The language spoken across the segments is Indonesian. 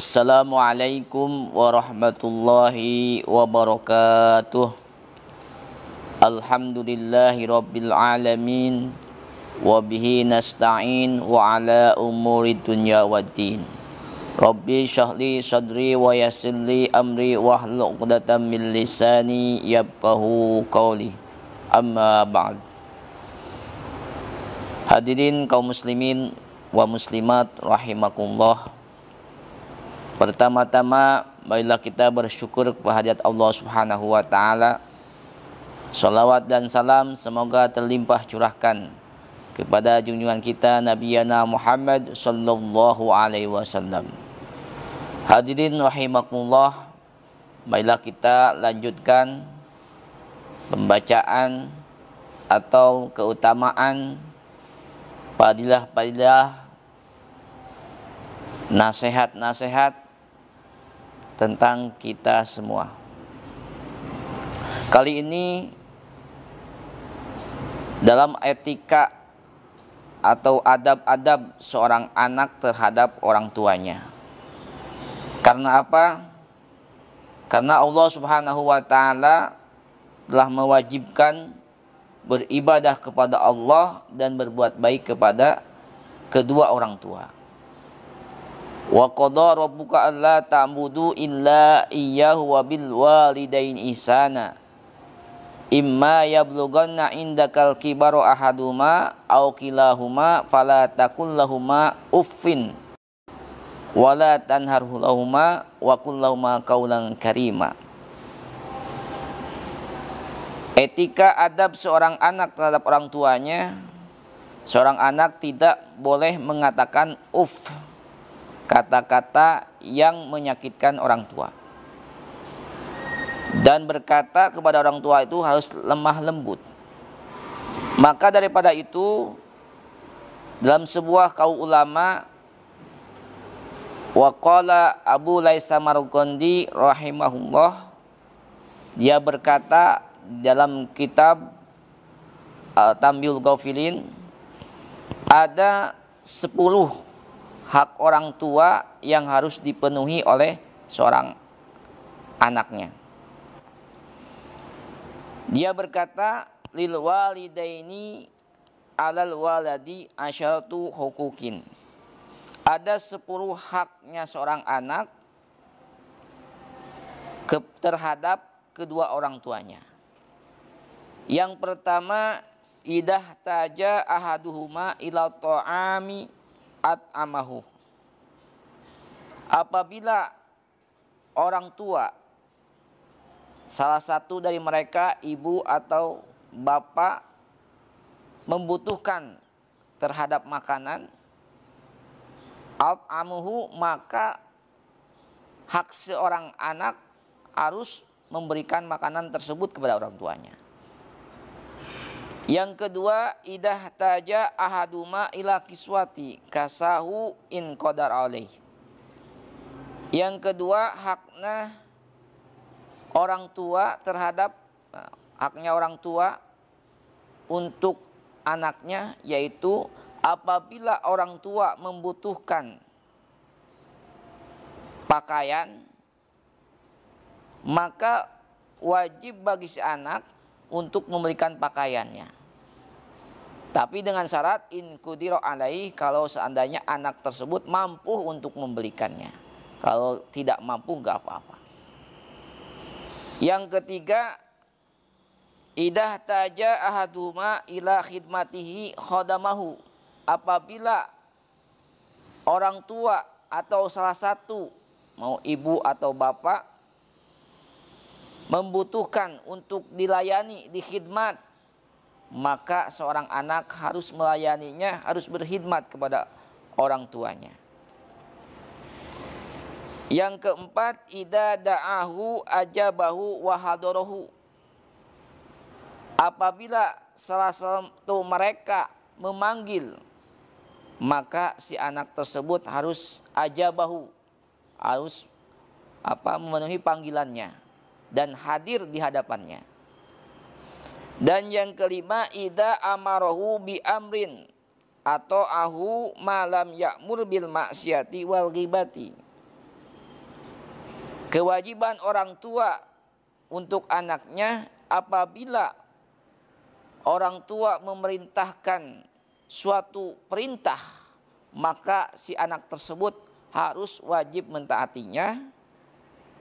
Assalamualaikum warahmatullahi wabarakatuh. Alhamdulillahi rabbil alamin. Wabihi nasta'in wa ala umuri dunya waddin. Rabbi syahli sadri wa yassirli amri wahlul 'uqdatam min lisani yafqahu qawli. Amma ba'd. Hadirin kaum muslimin wa muslimat rahimakumullah. Pertama-tama, marilah kita bersyukur kehadirat Allah Subhanahu wa taala. Salawat dan salam semoga terlimpah curahkan kepada junjungan kita Nabi Muhammad sallallahu alaihi wasallam. Hadirin rahimakumullah, marilah kita lanjutkan pembacaan atau keutamaan fadilah-fadilah, nasihat-nasihat tentang kita semua. Kali ini dalam etika atau adab-adab seorang anak terhadap orang tuanya. Karena apa? Karena Allah Subhanahu wa taala telah mewajibkan beribadah kepada Allah dan berbuat baik kepada kedua orang tua. Wa qada rabbuka alla ta'budu illa iyyahu wa bil walidaini ihsana imma yablughanna indakal kibaru ahaduma aw kilahuma fala taqul lahumā uffin wa la tanharhumā wa qul lahumā qawlan karīmā. Etika adab seorang anak terhadap orang tuanya, seorang anak tidak boleh mengatakan uff, kata-kata yang menyakitkan orang tua, dan berkata kepada orang tua itu harus lemah lembut. Maka daripada itu, dalam sebuah qaul ulama, waqala Abu Laisa Margondi rahimahullah, dia berkata dalam kitab Tambiul Ghafilin, ada 10 hak orang tua yang harus dipenuhi oleh seorang anaknya. Dia berkata, lil walidaini alal waladi asyaratu huquqin. Ada 10 haknya seorang anak terhadap kedua orang tuanya. Yang pertama, idah taja ahaduhuma ila ta'ami at'amahu. Apabila orang tua, salah satu dari mereka, ibu atau bapak, membutuhkan terhadap makanan, at'amuhu, maka hak seorang anak harus memberikan makanan tersebut kepada orang tuanya. Yang kedua, idah taja ahaduma ila kiswati kasahu in qadar alaih. Yang kedua, haknya orang tua terhadap haknya orang tua untuk anaknya, yaitu apabila orang tua membutuhkan pakaian, maka wajib bagi si anak untuk memberikan pakaiannya. Tapi dengan syarat in qudira alaih, kalau seandainya anak tersebut mampu untuk membelikannya. Kalau tidak mampu enggak apa-apa. Yang ketiga, idah taja ahaduma ila khidmatihi khodamahu. Apabila orang tua atau salah satu, mau ibu atau bapak, membutuhkan untuk dilayani, dikhidmat, maka seorang anak harus melayaninya, harus berkhidmat kepada orang tuanya. Yang keempat, idza da'ahu ajabahu wa hadarahu. Apabila salah satu mereka memanggil, maka si anak tersebut harus ajabahu, harus memenuhi panggilannya dan hadir di hadapannya. Dan yang kelima, idza amarahu bi amrin atau ahu malam ya'mur bil maksiati wal ghibati. Kewajiban orang tua untuk anaknya apabila orang tua memerintahkan suatu perintah, maka si anak tersebut harus wajib mentaatinya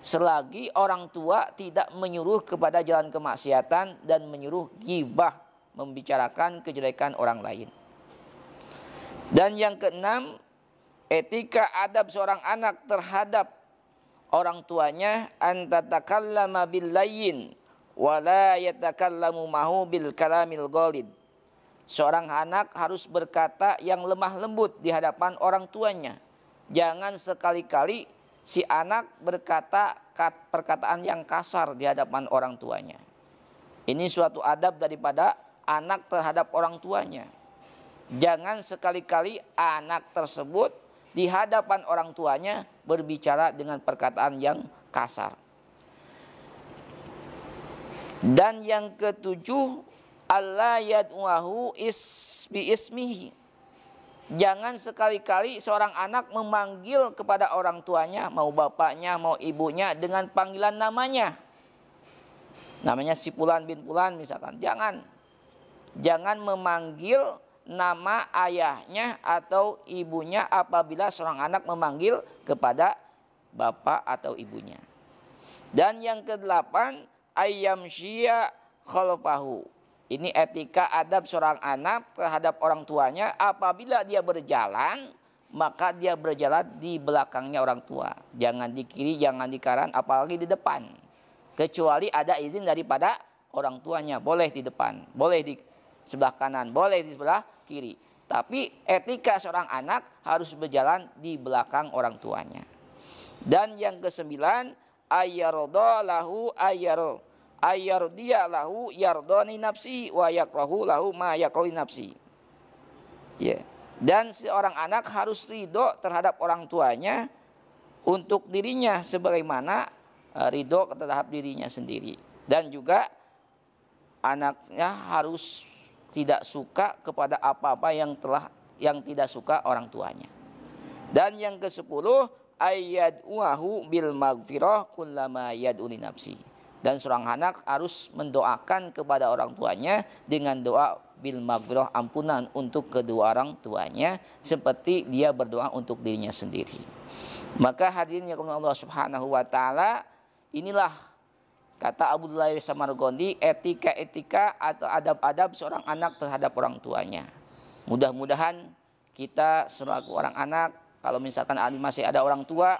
selagi orang tua tidak menyuruh kepada jalan kemaksiatan dan menyuruh ghibah, membicarakan kejelekan orang lain. Dan yang keenam, etika adab seorang anak terhadap orang tuanya, an tatakallama bil layyin wa la yatakallamu mahu bil kalamil ghalid. Seorang anak harus berkata yang lemah lembut di hadapan orang tuanya. Jangan sekali-kali si anak berkata perkataan yang kasar di hadapan orang tuanya. Ini suatu adab daripada anak terhadap orang tuanya. Jangan sekali-kali anak tersebut di hadapan orang tuanya berbicara dengan perkataan yang kasar. Dan yang ketujuh, alla yad'uhu bi ismihi. Jangan sekali-kali seorang anak memanggil kepada orang tuanya, mau bapaknya, mau ibunya, dengan panggilan namanya. Namanya si Fulan bin Fulan misalkan. Jangan memanggil nama ayahnya atau ibunya apabila seorang anak memanggil kepada bapak atau ibunya. Dan yang kedelapan, ayyamshiya khalfahu. Ini etika adab seorang anak terhadap orang tuanya. Apabila dia berjalan, maka dia berjalan di belakangnya orang tua. Jangan di kiri, jangan di kanan, apalagi di depan. Kecuali ada izin daripada orang tuanya. Boleh di depan, boleh di sebelah kanan, boleh di sebelah kiri. Tapi etika seorang anak harus berjalan di belakang orang tuanya. Dan yang kesembilan, ayyarodo lahu ayyardiya lahu yardoni nafsi wa yakrahu lahu ma yakrahu nafsi. Ya. Dan seorang anak harus ridho terhadap orang tuanya untuk dirinya sebagaimana ridho terhadap dirinya sendiri. Dan juga anaknya harus tidak suka kepada apa-apa yang tidak suka orang tuanya. Dan yang ke-10, ayyad'uhu bil maghfirah kullama yad'u li nafsi. Dan seorang anak harus mendoakan kepada orang tuanya dengan doa bil maghfirah, ampunan untuk kedua orang tuanya, seperti dia berdoa untuk dirinya sendiri. Maka hadirin yang Allah Subhanahu wa taala, inilah kata Abdullah Samargondi, etika-etika atau adab-adab seorang anak terhadap orang tuanya. Mudah-mudahan kita selaku orang anak, kalau misalkan masih ada orang tua,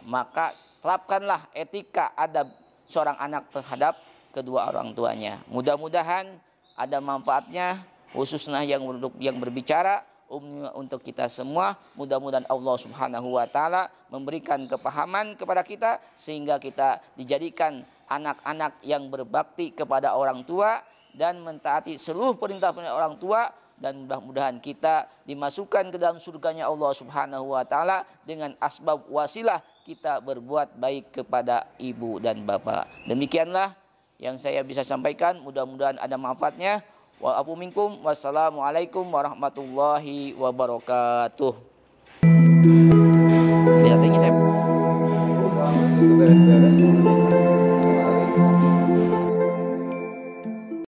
maka terapkanlah etika adab seorang anak terhadap kedua orang tuanya. Mudah-mudahan ada manfaatnya, khususnya yang berbicara untuk kita semua. Mudah-mudahan Allah Subhanahu wa taala memberikan kepahaman kepada kita sehingga kita dijadikan anak-anak yang berbakti kepada orang tua dan mentaati seluruh perintah-perintah orang tua, dan mudah-mudahan kita dimasukkan ke dalam surganya Allah Subhanahu wa taala dengan asbab wasilah kita berbuat baik kepada ibu dan bapak. Demikianlah yang saya bisa sampaikan, mudah-mudahan ada manfaatnya. Wa afu minkum, wassalamualaikum warahmatullahi wabarakatuh. Lihat ini saya.